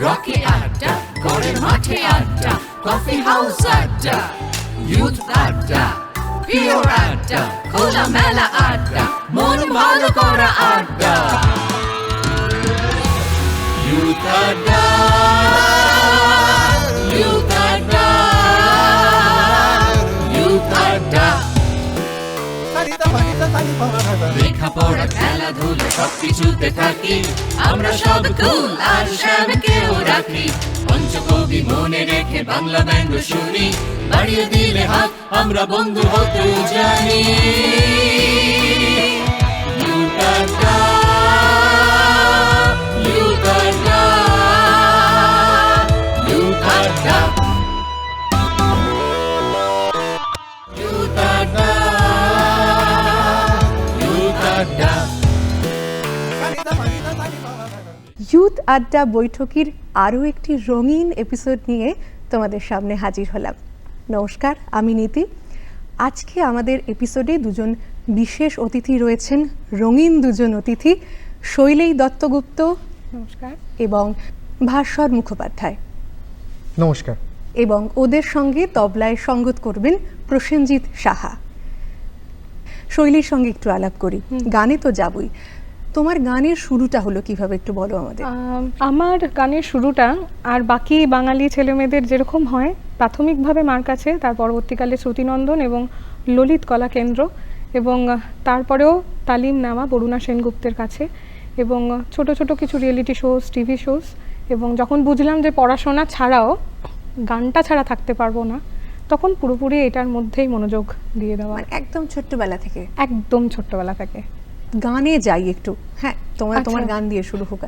রকে আড্ডা, করে মাঠে আড্ডা, কফি হাউস আড্ডা, ইউথ আড্ডা, পিওর আড্ডা, খোলা মেলা আড্ডা, মন ভালো করা আড্ডা। ইউথ আড্ডা, ইউথ আড্ডা, ইউথ আড্ডা। লেখাপড়া, খেলাধুলা সবকিছুতে থাকি আমরা, সব কুল আর সবকেও রাখি। পঞ্চকবি মনে রেখে বাংলা ব্যঙ্গ শুনি, বাড়িয়ে দিলে হাত আমরা বন্ধু হতে জানি। ইউথ আড্ডা, ইউথ আড্ডা, ইউথ আড্ডা, ইউথ আড্ডা, ইউথ আড্ডা। ইউথ আড্ডা বৈঠকির আরও একটি রঙিন এপিসোড নিয়ে তোমাদের সামনে হাজির হলাম। নমস্কার, আমি নীতি। আজকে আমাদের এপিসোডে দুজন বিশেষ অতিথি রয়েছেন, রঙিন দুজন অতিথি, শৈলী দত্তগুপ্ত নমস্কার এবং ভাস্বর মুখোপাধ্যায় নমস্কার। এবং ওদের সঙ্গে তবলায় সঙ্গত করবেন প্রসেনজিৎ সাহা। শৈলীর সঙ্গে একটু আলাপ করি, গানে তো যাবই। তোমার গানের শুরুটা হলো কিভাবে, একটু বলো আমাদের। আমার গানের শুরুটা আর বাকি বাঙালি ছেলেমেয়েদের যেরকম হয়, প্রাথমিকভাবে মার কাছে, তার পরবর্তীকালে শ্রুতিনন্দন এবং ললিত কলা কেন্দ্র, এবং তারপরেও তালিম নেওয়া বরুণা সেনগুপ্তের কাছে, এবং ছোট ছোট কিছু রিয়েলিটি শোজ, টিভি শোজ। এবং যখন বুঝলাম যে পড়াশোনা ছাড়াও গানটা ছাড়া থাকতে পারবো না, তখন পুরোপুরি এটার মধ্যেই মনোযোগ দিয়ে দেওয়া। একদম ছোট্টবেলা থেকে? একদম ছোট্টবেলা থেকে। গানে যাই একটু। হ্যাঁ, তোমার গান দিয়ে শুরু হোক।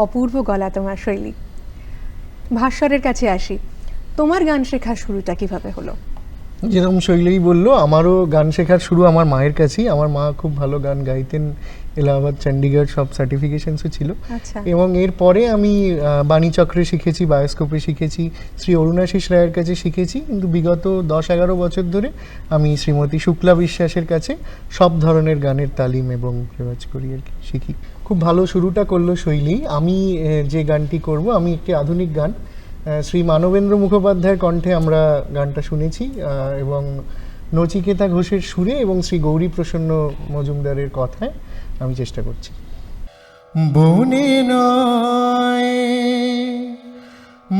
অপূর্ব গলা তোমার, শৈলী। ভাস্বরের কাছে আসি, তোমার গান শেখার শুরুটা কিভাবে হলো? যেরকম শৈলী বললো, আমারও গান শেখার শুরু আমার মায়ের কাছেই। আমার মা খুব ভালো গান গাইতেন, এলাহাবাদ, চণ্ডীগড় সব সার্টিফিকেশনসও ছিল। এবং এরপরে আমি বাণীচক্রে শিখেছি, বায়োস্কোপে শিখেছি, শ্রী অরুণাশিস রায়ের কাছে শিখেছি। কিন্তু বিগত 10-11 বছর ধরে আমি শ্রীমতী শুক্লা বিশ্বাসের কাছে সব ধরনের গানের তালিম এবং রেওয়াজ করি আর কি, শিখি। খুব ভালো শুরুটা করলো শৈলী। আমি যে গানটি করব, আমি একটি আধুনিক গান, শ্রী মানবেন্দ্র মুখোপাধ্যায়ের কণ্ঠে আমরা গানটা শুনেছি এবং নচিকেতা ঘোষের সুরে এবং শ্রী গৌরী প্রসন্ন মজুমদারের কথায় আমি চেষ্টা করছি। বনে নয়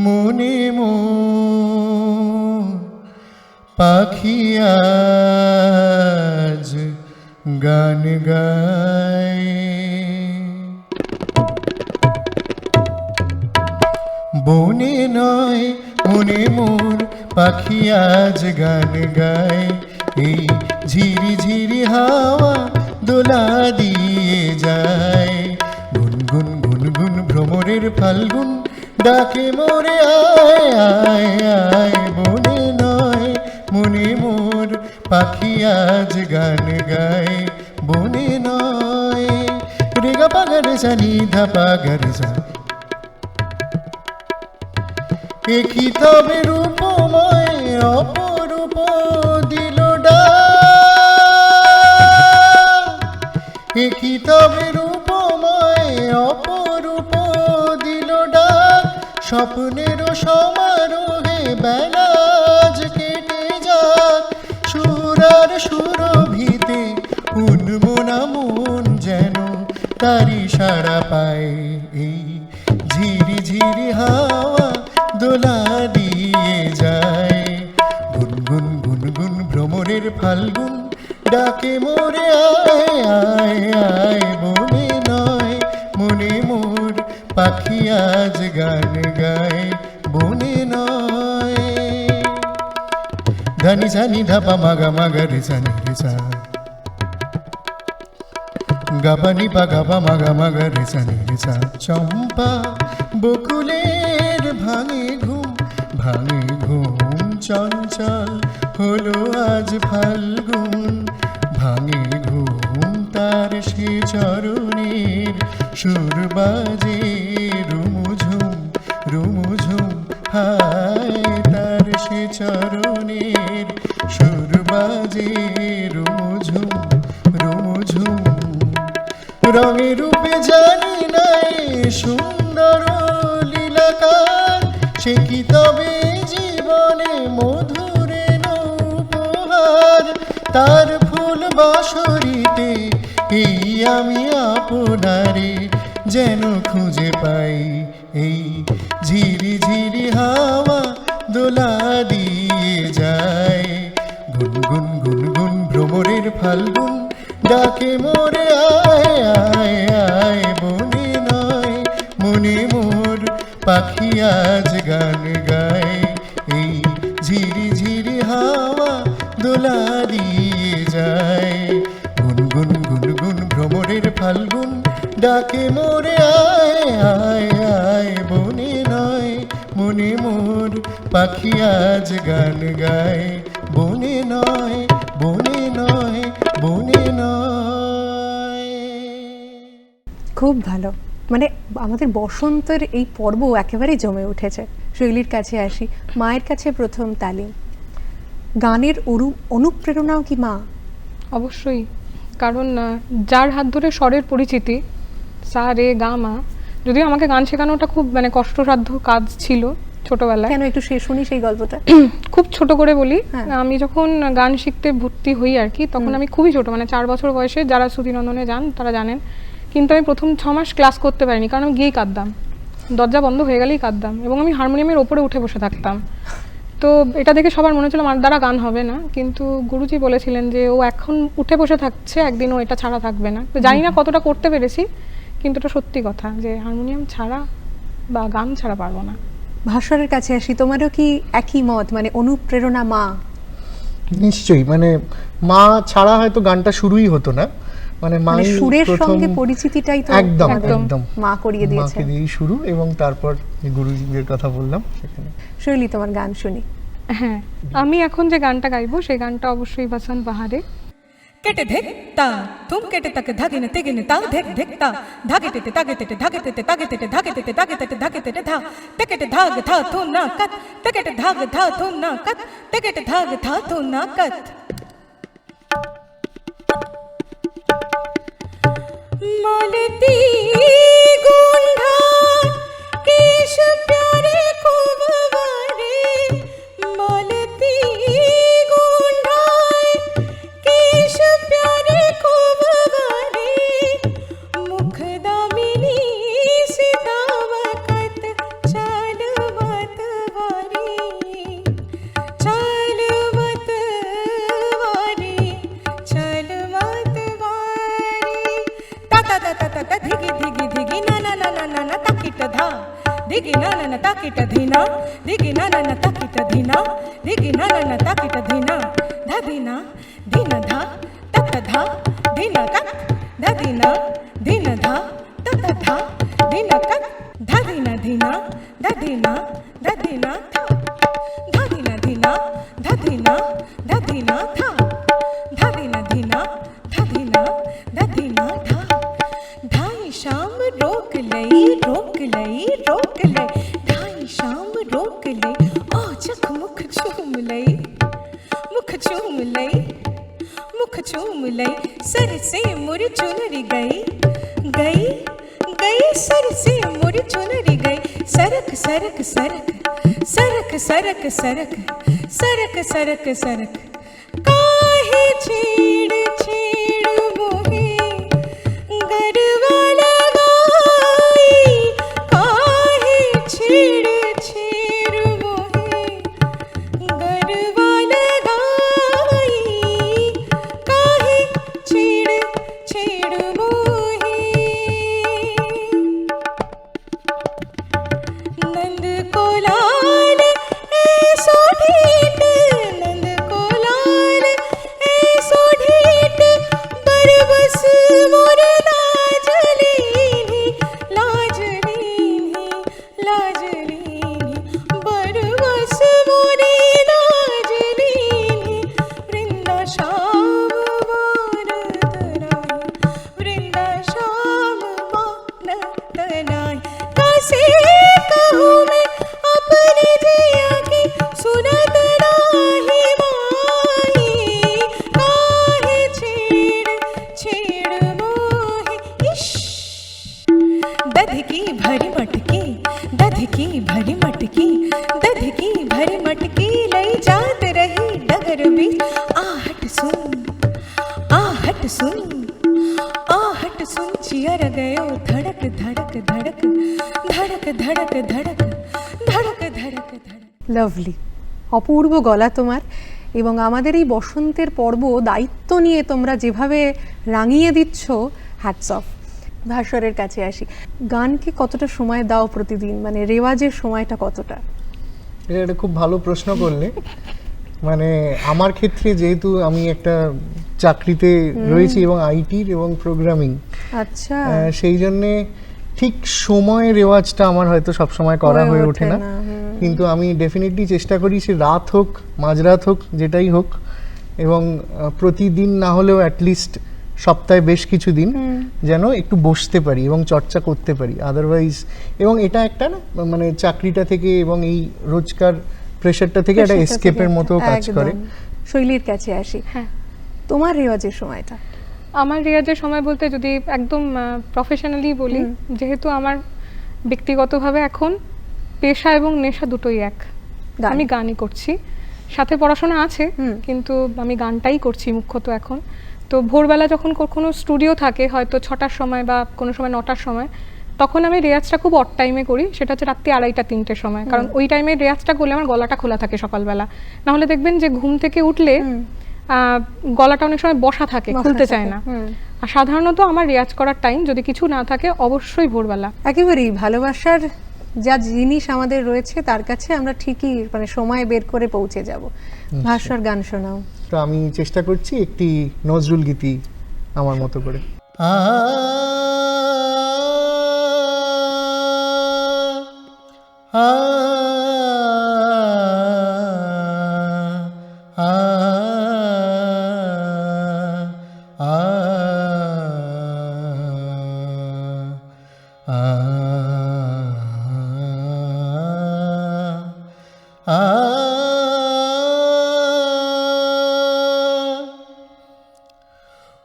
মনে পাখি আজ গান গায়, বনে নয় মনে মোর পাখি আজ গান গায়, এই ঝিরি ঝিরি হাওয়া দোলা দিয়ে যায়, গুনগুন গুনগুন ভ্রমরের ফাল্গুন ডাকে মোরে আয় আয় আয়, বনে নয় মনে মোর পাখি আজ গান গায়, বনে নয়। রেগা পাগার জানি ধাপা গার যা, একই তবে রূপময় অপরূপ দিল ডাক, একই তবে রূপময় অপরূপ দিল ডাক, স্বপ্নের সমারোহে বেলা আজ কেটে যাক, সুরার সুরভিতে উন্মনা মন যেন তারি সাড়া পায়, এই ঝিরি ঝিরি হাওয়া দোলা দিয়ে যায়, গুনগুন গুনগুন ভ্রমরের ফাল্গুন ডাকে মোরে আয় আয় আয়, বনে নয় মনে মোর পাখি আজ গান গায়, বনে নয়। ধানি জানি ধাপা মাগা মাগা রে জানি রে যা, গাবানি পা গাবা মাগা মাগা রে জানি রে যা, চম্পা বকুলের ভাঙে ঘুম চঞ্চল হলো আজ ফাল্গুন, ভাঙে ঘুম তার সে চরণের সুর বাজে রুমুঝুম রুমুঝুম, হায় তার সে চরণের সুর বাজে রুমুঝুম রুমুঝুম, রঙে রূপে জানি নাই সুন্দর লীলাকার, সে কি তবে জীবনে মধুরে উপহার, তার ফুল বাসরিতে এই আমি আপনারে যেন খুঁজে পাই, এই ঝিরি ঝিরি হাওয়া দোলা দিয়ে যায়, গুনগুন গুনগুন ভ্রমরের ফাল্গুন ডাকে মোরে আয় আয় আয়, বনে নয় মনে মোর পাখি আজ গান গায়, এই ঝিরি ঝিরি হাওয়া দোলা দিয়ে যায়, গুনগুন গুনগুন ভ্রমরের ফাল্গুন ডাকে মোরে আয় আয় আয়, বনে নয় মনে মোর পাখি আজ গান গায়, বনে নয় বনে নয় বনে নয়। খুব ভালো, মানে আমাদের বসন্তের এই পর্ব একেবারে জমে উঠেছে। শৈলীর কাছে আসি, মায়ের কাছে প্রথম তালিম, গানের অনুপ্রেরণাও কি মা? অবশ্যই, কারণ যার হাত ধরে স্বরের পরিচিতি, সা রে গা মা, যদিও আমাকে গান শেখানোটা খুব মানে কষ্টসাধ্য কাজ ছিল ছোটবেলায়। কেন একটু শুনি সেই গল্পটা। খুব ছোট করে বলি, আমি যখন গান শিখতে ভর্তি হই আর কি, তখন আমি খুবই ছোট, মানে 4 বছর বয়সে, যারা শ্রুতিনন্দনে যান তারা জানেন, কিন্তু আমি প্রথম 6 মাস ক্লাস করতে পারিনি, কারণ আমি গিয়েই কাঁদতাম, দরজা বন্ধ হয়ে গেলেই কাঁদতাম, এবং আমি হারমোনিয়ামের ওপরে উঠে বসে থাকতাম। তো এটা দেখে সবার মনে হচ্ছিল আমার দ্বারা গান হবে না, কিন্তু গুরুজি বলেছিলেন যে ও এখন উঠে বসে থাকছে, একদিন ও এটা ছাড়া থাকবে না। তো জানি না কতটা করতে পেরেছি, কিন্তু এটা সত্যি কথা যে হারমোনিয়াম ছাড়া বা গান ছাড়া পারবো না। ভাস্বরের কাছে আসি, তোমারও কি একই মত, মানে অনুপ্রেরণা মা? নিশ্চয়ই, মানে মা ছাড়া হয়তো গানটা শুরুই হতো না, মানে মায়ের সুরের সঙ্গে পরিচিতিটাই তো একদম একদম মা করিয়ে দিয়েছে, মাকে দিয়েই শুরু, এবং তারপর গুরুজিদের কথা বললাম সেখানে। শৈলী, তোমার গান শুনি। হ্যাঁ, আমি এখন যে গানটা গাইবো সেই গানটা অবশ্যই বসন্ত বাহারে। কেটে ধেক তা তুম কেটে তাকে ধাগিনে তেগিনে তা ধেক ধেক তা ধাগে তেতে তাগে তেতে ধাগে তেতে তাগে তেতে ধাগে তেতে তাগে তেতে ধাগে তেতে ধা তেকেটে ধাগ ধা থু না কত তেকেটে ধাগ ধা থু না কত তেকেটে ধাগ ধা থু না কত মালती गुंढा केश प्यारे खूब वारे मालती गुंढा धा दिगिना none ताकिट Dhina दिगिना none ताकिट Dhina दिगिना none ताकिट Dhina Dhina धीन धा तत धा धीन कत धीना धीन धा तत धा धीन कत धीना धीना धीना धीना था धीना धीना धीना धीना था धीना धीना धीना धीना था ढाई शाम रोक लई रोक लई रोक लई ढाई शाम रोक लई ओ चख मुख चूम लई मुख चूम लई मुख चूम लई सर से मुर चुनरी गई गई गई सर से मुर चुनरी गई सरक सरक सरक सरक सरक सरक सरक सरक सरक काहे छेड़ छेड़ मोहे गरबा लगाई काहे छेड़ छेड़ मोहे गरबा लगाई काहे छेड़ छेड़ मोहे नंद को लाल ऐसो ढीठ नंद को लाल ऐसो ढीठ बरबस मोर लाज लीनी लाज लीनी लाज लीनी बरबस मोरे लाज लीनी वृंदा श्याम मान तनाई वृंदा श्याम मान तनाई कैसे कहूँ मैं अपने जिया की सुनत नाही माही काहे छेड़ छेड़ मोहे इश दध की भरी मटकी दध की भरी मटकी दध की भरी मटकी लई जात रही डगर बीच आहट सुन आहट सुन चियर गयो धड़क धड़क धड़क धड़क धड़क धड़क धड़क धड़क धड़क লাভলি, অপূর্ব গলা তোমার। এবং আমাদের এই বসন্তের পর্ব দায়িত্ব নিয়ে তোমরা যেভাবে রাঙিয়ে দিচ্ছ, হ্যাটস অফ। ভাস্বরের কাছে আসি, গানকে কতটা সময় দাও প্রতিদিন, মানে রেওয়াজের সময়টা কতটা? এটা একটা খুব ভালো প্রশ্ন করলে। মানে আমার ক্ষেত্রে যেহেতু আমি একটা চাকরিতে রয়েছি এবং আইটির এবং প্রোগ্রামিং, আচ্ছা, সেই জন্যে ঠিক সময় রেওয়াজটা আমার হয়তো সবসময় করা হয়ে ওঠে না। কিন্তু আমি ডেফিনেটলি চেষ্টা করি, সে রাত হোক মাঝরাত হোক যেটাই হোক, এবং প্রতিদিন না হলেও অ্যাটলিস্ট সপ্তাহে বেশ কিছু দিন যেন একটু বসতে পারি এবং চর্চা করতে পারি। আদারওয়াইজ, এবং এটা একটা না মানে চাকরিটা থেকে এবং এই রোজকার প্রেশারটা থেকে একটা এসকেপের মতো কাজ করে। শৈলীর কাছে আসি, হ্যাঁ, তোমার রেওয়াজের সময়টা? আমার রেওয়াজের সময় বলতে যদি একদম প্রফেশনালি বলি, যেহেতু আমার ব্যক্তিগতভাবে এখন পেশা এবং নেশা দুটোই এক, আমি গানই করছি, সাথে পড়াশোনা আছে, কিন্তু আমি গানটাই করছি মুখ্যত এখন। তো ভোরবেলা যখন কোনো স্টুডিও থাকে, হয়তো 6টার সময় বা কোনো সময় 9টার সময়, তখন আমি রেয়াজটা খুব অড টাইমে করি, সেটা হচ্ছে রাত্রি 2:30-3টের সময়, কারণ ওই টাইমে রেয়াজটা করলে আমার গলাটা খোলা থাকে সকালবেলা। নাহলে দেখবেন যে ঘুম থেকে উঠলে গলাটা অনেক সময় বসা থাকে, খুলতে চায় না। আর সাধারণত আমার রেয়াজ করার টাইম যদি কিছু না থাকে অবশ্যই ভোরবেলা। একেবারেই ভালোবাসার যা জিনিস আমাদের রয়েছে তার কাছে আমরা ঠিকই মানে সময় বের করে পৌঁছে যাব। ভাস্বর, গান শোনাও। তো আমি চেষ্টা করছি একটি নজরুল গীতি আমার মতো করে।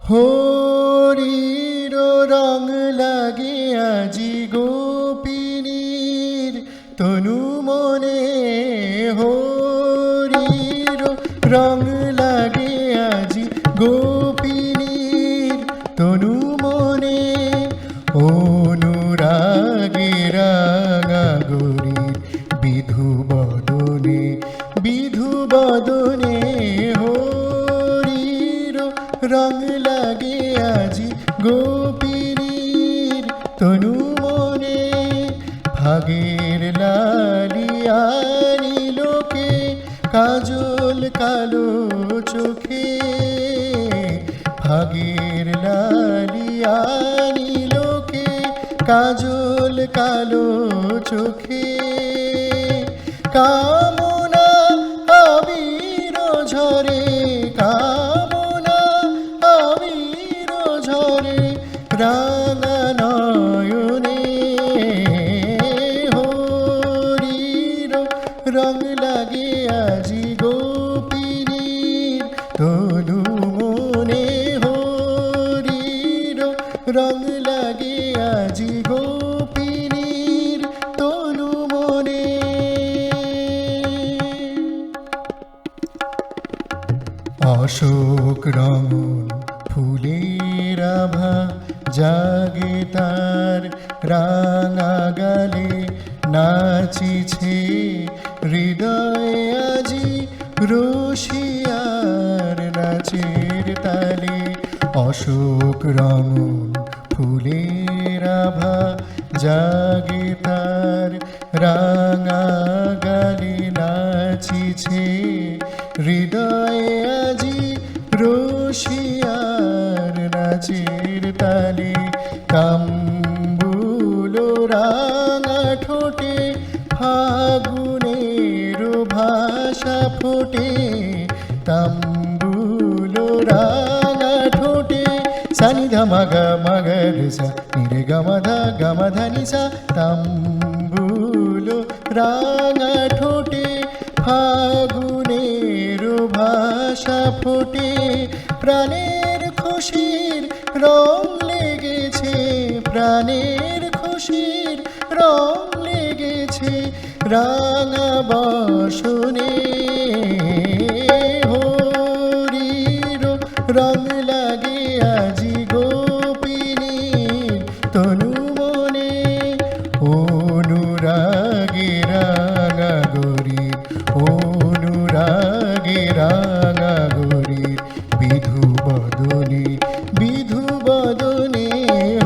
হরির রং লাগে আজি গোপিনীর তনু মনে, হরির রং লাগে আজি গোপিনীর তনু মনে, অনুরাগে রাঙা গরির বিধু বদনে, বিধু বদনে হরির রং লাগে আজি গোপিনীর তনু মনে, ভাগের লালিয়ানি লোকে কাজল কালো চোখে, ভাগের লালিয়ানি লোকে কাজল কালো চোখে, কামনা আবির ঝরে, কামনা আবির ঝরে রাঙা নয়নে, হরির রং লাগে আজি গোপিনীর তনু মনে, হরির রং লাগে আজি গোপিনীর তনু মনে। অশোক রঙন ফুলের আভা জাগে তার রাঙা গালে, নাচিছে হৃদয়ে আজি রসিয়ার নাচের তালে। অশোক রঙন ফুলের আভা জাগে তার রাঙা গালে, নাচিছে হৃদয়ে আজি রসিয়ার নাচের তালে। কাম্বুল রাঙা ঠোঁটে ফাগুনের ভাষা ফোটে, তাম্বুল রাঙা ঠোঁটে সানি ধামা গামা গা নিরে গামাধা গামাধা নিসা, তাম্বুল রাঙা ঠোঁটে ফাগুনের ভাষা ফোটে, প্রাণের খুশির রং লেগেছে, প্রাণের খুশির রং লেগেছে রাঙা বসনে, হরির রং লাগে আজি গোপিনীর তনু মনে, অনুরাগে রাঙা গরিব, অনুরাগে রাঙা গরিব বিধু বদনে, বিধু বদনে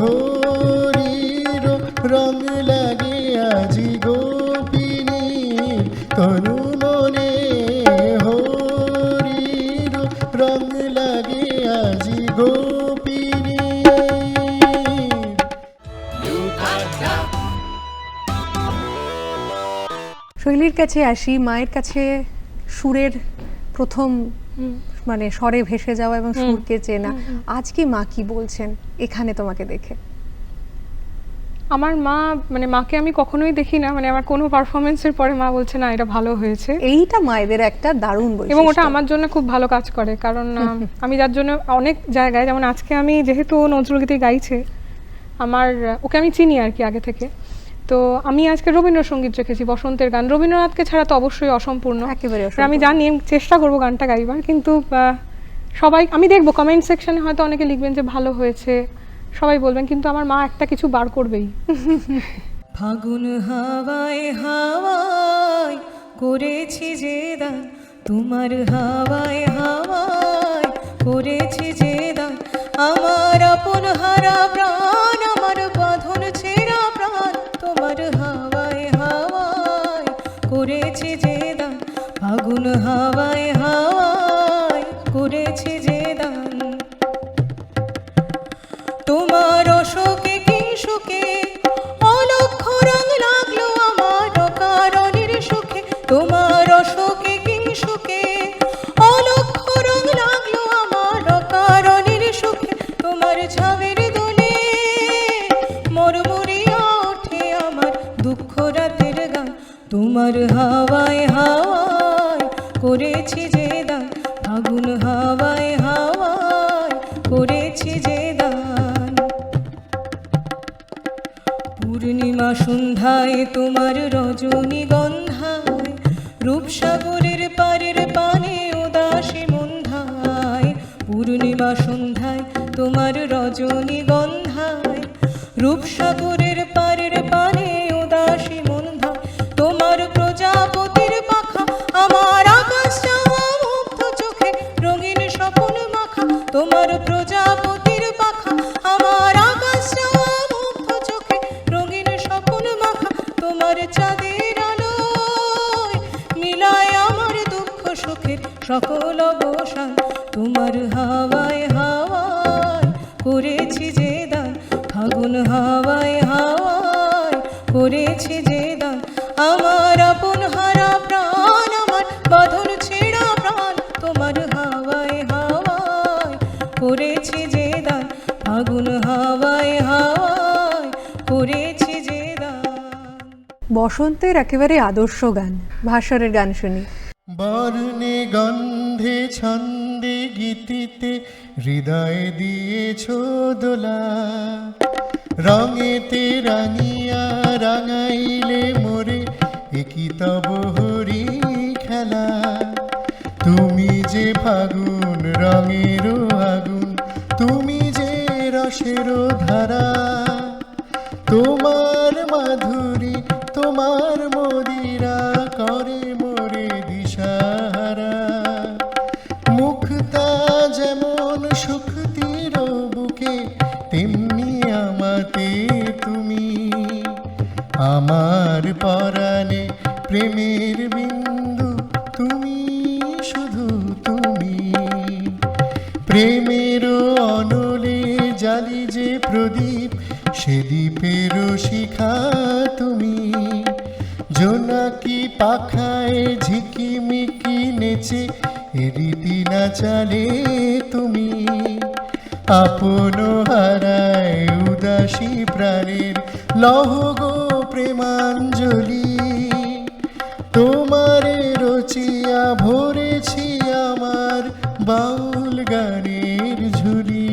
হরির রং লাগে আজি গোপিনীর তনু মনে, হরির রং লাগে আজি গোপিনীর। শৈলীর কাছে আসি, মায়ের কাছে সুরের প্রথম মানে স্বরে ভেসে যাওয়া এবং সুরকে চেনা, আজকে মা কি বলছেন এখানে তোমাকে দেখে? আমার মা মানে মাকে আমি কখনোই দেখি না, মানে আমার কোনো পারফরমেন্সের পরে মা বলছে না এটা ভালো হয়েছে, এইটা মায়েদের একটা দারুণ বৈশিষ্ট্য এবং ওটা আমার জন্য খুব ভালো কাজ করে। কারণ আমি যার জন্য অনেক জায়গায়, যেমন আজকে আমি যেহেতু ও নজরুলগীতি গাইছে, আমার ওকে আমি চিনি আর কি আগে থেকে, তো আমি আজকে রবীন্দ্রসঙ্গীত রেখেছি, বসন্তের গান। রবীন্দ্রনাথকে ছাড়া তো অবশ্যই অসম্পূর্ণ, একেবারে আমি জানি, আমি চেষ্টা করবো গানটা গাইবার, কিন্তু সবাই আমি দেখবো কমেন্ট সেকশনে হয়তো অনেকে লিখবেন যে ভালো হয়েছে, সবাই বলবেন, কিন্তু আমার মা একটা কিছু বার করবেই। ফাগুন হাওয়ায় হাওয়ায় করেছি যে দান, তোমার হাওয়ায় হাওয়ায় করেছি যে দান, আমার আপন হারা প্রাণ, আমার বাঁধন ছেঁড়া প্রাণ, তোমার হাওয়ায় হাওয়ায় করেছি যে দান, ফাগুন হাওয়ায় হাওয়ায় করেছি যে দান। তোমার অশোকে কিংসুকে অলক্ষ রং লাগলো আমার অকারণের সুখে, তোমার অশোকে কিংসুকে অলক্ষ রং লাগলো আমার অকারণের সুখে, তোমার ছাবের দোলে মরমরিয়া ওঠে আমার দুঃখ রাতের গান, তোমার হাওয়ায় হাওয়ায় করেছি যে দান, ফাগুন হাওয়ায় হাওয়ায় করেছি যে দান। পূর্ণিমা সন্ধ্যায় তোমার রজনীগন্ধায়, রূপসাগরের পারের পানে উদাসী মন্ধায়, পূর্ণিমা সন্ধ্যায় তোমার রজনীগন্ধায়, রূপসাগরের পারের পানে উদাসী মন্ধায়, তোমার প্রজাপতির পাখা আমার আকাশ চাওয়া মুগ্ধ চোখে রঙিন স্বপন মাখা, তোমার প্রজাপতির পাখা আমার আকাশ চাওয়া মুগ্ধ চোখে রঙিন স্বপন মাখা, তোমার হাওয়ায় হাওয়ায় করেছি যে দান, ফাগুন হাওয়ায় হাওয়ায় করেছি যে দান, আমার আপন হারা প্রাণ, আমার বাঁধন ছেঁড়া প্রাণ, তোমার হাওয়ায় হাওয়ায় করেছি যে দান, ফাগুন হাওয়ায় হাওয়ায় করেছি যে দান। বসন্তের একেবারে আদর্শ গান, ভাস্বরের গান শুনি। বর্ণে গন্ধে ছন্দে গীতিতে হৃদয়ে দিয়েছ দোলা, রঙেতে রাঙিয়া রাঙাইলে মোরে একই তব হরি খেলা। তুমি যে ফাগুন রঙের আগুন, তুমি যে রসের ধারা, তোমার মাধুরী তোমার মদিরা করে মোরে দিশাহারা। মুখটা যেমন শক্তির বুকে, তেমনি আমাতে তুমি, আমার পরাণে প্রেমের বিন্দু, তুমি শুধু তুমি। প্রেমের অনলে জালি যে প্রদীপ, সে দ্বীপের শিখা তুমি। জোনাকি পাখায় ঝিকিমিকি নেচে এরিতি না চালে তুমি। আপন হারায় উদাসী প্রাণের লহ গো প্রেমাঞ্জলি, তোমারে রচিয়া ভরেছি আমার বাউল গানের ঝুলি।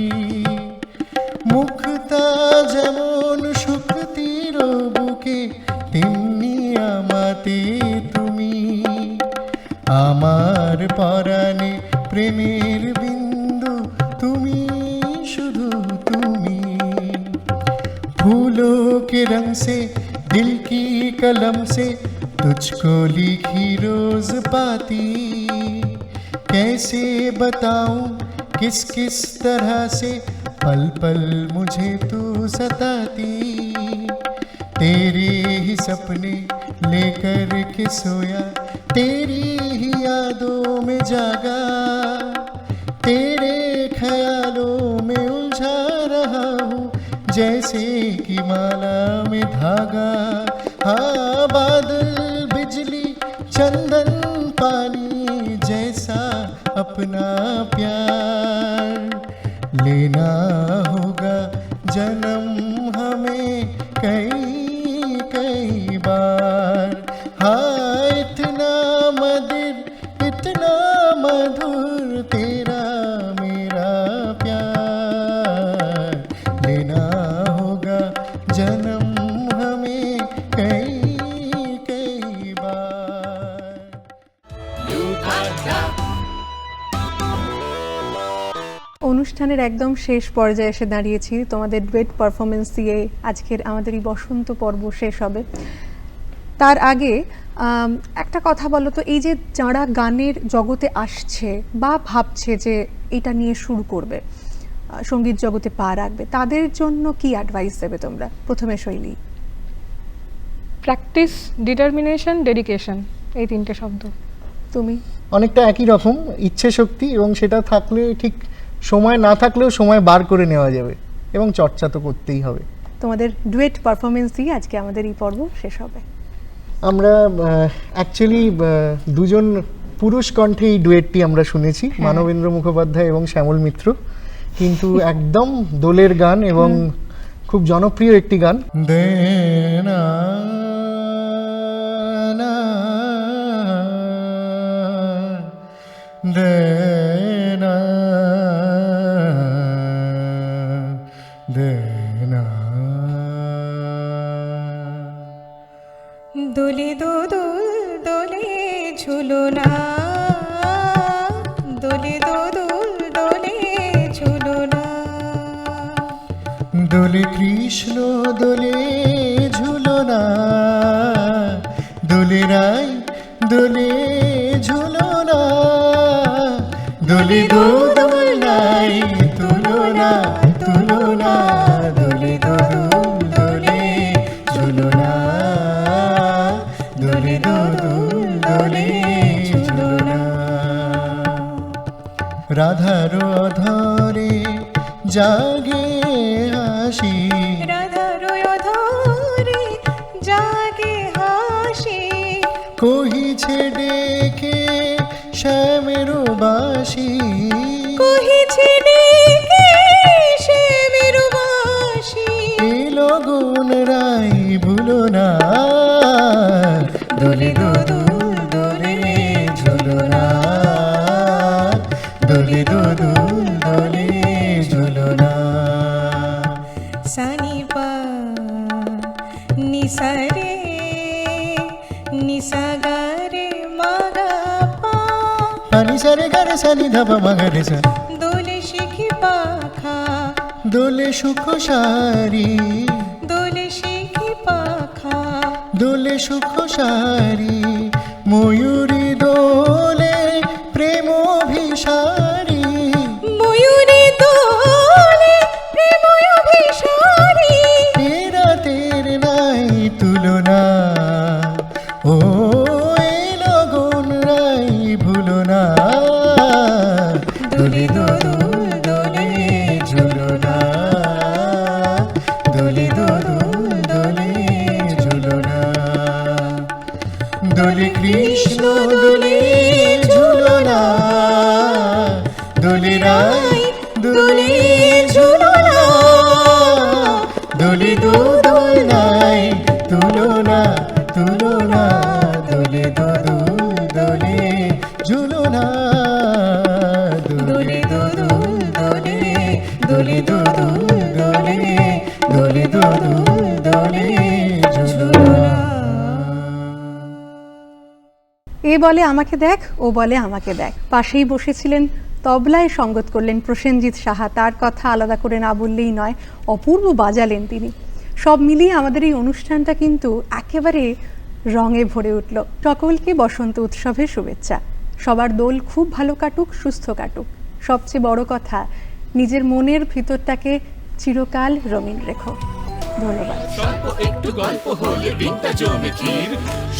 মুখটা যেমন শক্তির বুকে, তেমনি আমাতে তুমি, আমার পরাণে প্রেমের বিন্দু, তুমি শুধু তুমি। फूलों के रंग से दिल की कलम से तुझको लिखी रोज पाती, कैसे बताऊं किस किस तरह से पल पल मुझे तू सताती। तेरे ही सपने लेकर के सोया, तेरी ही यादों में जागा, तेरे ख्यालों में उलझा रहा हूँ जैसे कि माला में धागा। हाँ बादल बिजली चंदन पानी जैसा अपना प्यार, लेना होगा जन्म हमें कई कई बार। हाँ इतना मधुर इतना मधुर तेरा मेरा प्यार, लेना होगा जन्म हमें कई कई बार। অনুষ্ঠানের একদম শেষ পর্যায়ে এসে দাঁড়িয়েছি। তোমাদের ডুয়েট পারফরমেন্স দিয়ে আজকের আমাদের এই বসন্ত পর্ব শেষ হবে। তার আগে একটা কথা বলো তো, এই যে যারা গানের জগতে আসছে বা ভাবছে যে এটা নিয়ে শুরু করবে, সঙ্গীত জগতে পা রাখবে, তাদের জন্য কি অ্যাডভাইস দেবে তোমরা? প্রথমে শৈলী। প্র্যাকটিস, ডিটারমিনেশন, ডেডিকেশন, এই তিনটে শব্দ। তুমি? অনেকটা একই রকম, ইচ্ছে শক্তি, এবং সেটা থাকলে ঠিক সময় না থাকলেও সময় বার করে নেওয়া যাবে, এবং চর্চা তো করতেই হবে। তোমাদের ডুয়েট পারফরমেন্স দিয়ে আজকে আমাদের এই পর্ব শেষ হবে। আমরা অ্যাকচুয়ালি দুজন পুরুষ কণ্ঠে এই ডুয়েটটি আমরা শুনেছি, মানবেন্দ্র মুখোপাধ্যায় এবং শ্যামল মিত্র, কিন্তু একদম দোলের গান এবং খুব জনপ্রিয় একটি গান। দেনা দেনা দেনা দোলে দো দোল দোলে ঝুলো না, দোলে দো দোল দোলে ঝুলো না। দোলে কৃষ্ণ দোলে ঝুলো না, দোলে রাই দোলে ঝুলো না, দোলে দো দোল নাই তুলো না তুলো না, দোলে দো দোল দোলে ঝুলো না, দোলে দো দোল দোলে ঝুলো না। রাধার ধরে জাগে হাসি, রাধার অধরে জাগে হাসি, কহিছে ডেকে শ্যামের বাসি, কহিছে ডেকে শ্যামের বাসি। এই লগন রাই ভুলো না, দোলে দোদুল দোলে ঝুলো না, দোলে দোদুল দোলে ঝুলো না। সানি পা নিসা রে নিসা গা রে মা গা পা, পানি সারে গারে সানি ধাপা মাগারে সা, দোলে শিখি পাখা, দোলে সুখ সারি, দোলে শিখি পাখা, দোলে সুখ সারি, ময়ূরী দোলে প্রেম অভিসারি, ময়ূরী দোলে প্রেম অভিসারি। এ রাতের নাই তুলনা, ও এই লগন রাই ভুলো না, দোলে দোদুল দোলে ঝুলো না, দোলে দোদুল দোলে ঝুলো না, দোলে কৃষ্ণ দোলে ঝুলো না, দোলে রাই দোলে ঝুলো না, দোলে দোদুল নাই তুলনা, তুলনা, দোলে দোদুল দোলে ঝুলো না, দোলে দোদুল দোলে, দোলে দোদুল দোলে, দোলে দোদুল দোলে ঝুলো না। এ বলে আমাকে দেখ, ও বলে আমাকে দেখ। পাশেই বসেছিলেন, তবলায় সঙ্গত করলেন প্রসেনজিৎ সাহা। তার কথা আলাদা করে না বললেই নয়, অপূর্ব বাজালেন তিনি। সব মিলিয়ে আমাদের এই অনুষ্ঠানটা কিন্তু একেবারে রঙে ভরে উঠল। সকলকে বসন্ত উৎসবের শুভেচ্ছা। সবার দোল খুব ভালো কাটুক, সুস্থ কাটুক। সবচেয়ে বড় কথা, নিজের মনের ভিতরটাকে চিরকাল রঙিন রেখো। ধন্যবাদ। স্বল্প একটু গল্প হলে দিনটা জমে ক্ষীর,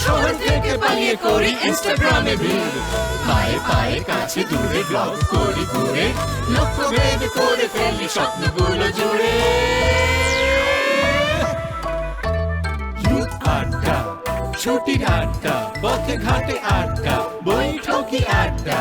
শহর থেকে পালিয়ে করি ইনস্টাগ্রামে ভিড়, পায়ে পায়ে কাছে দূরে ব্লগ করি ঘুরে, লক্ষ্য ভেদ করে ফেলি স্বপ্নগুলো জুড়ে। ইউথ আড্ডা, ছুটির আড্ডা, পথে ঘাটে আড্ডা, বৈঠকি আড্ডা।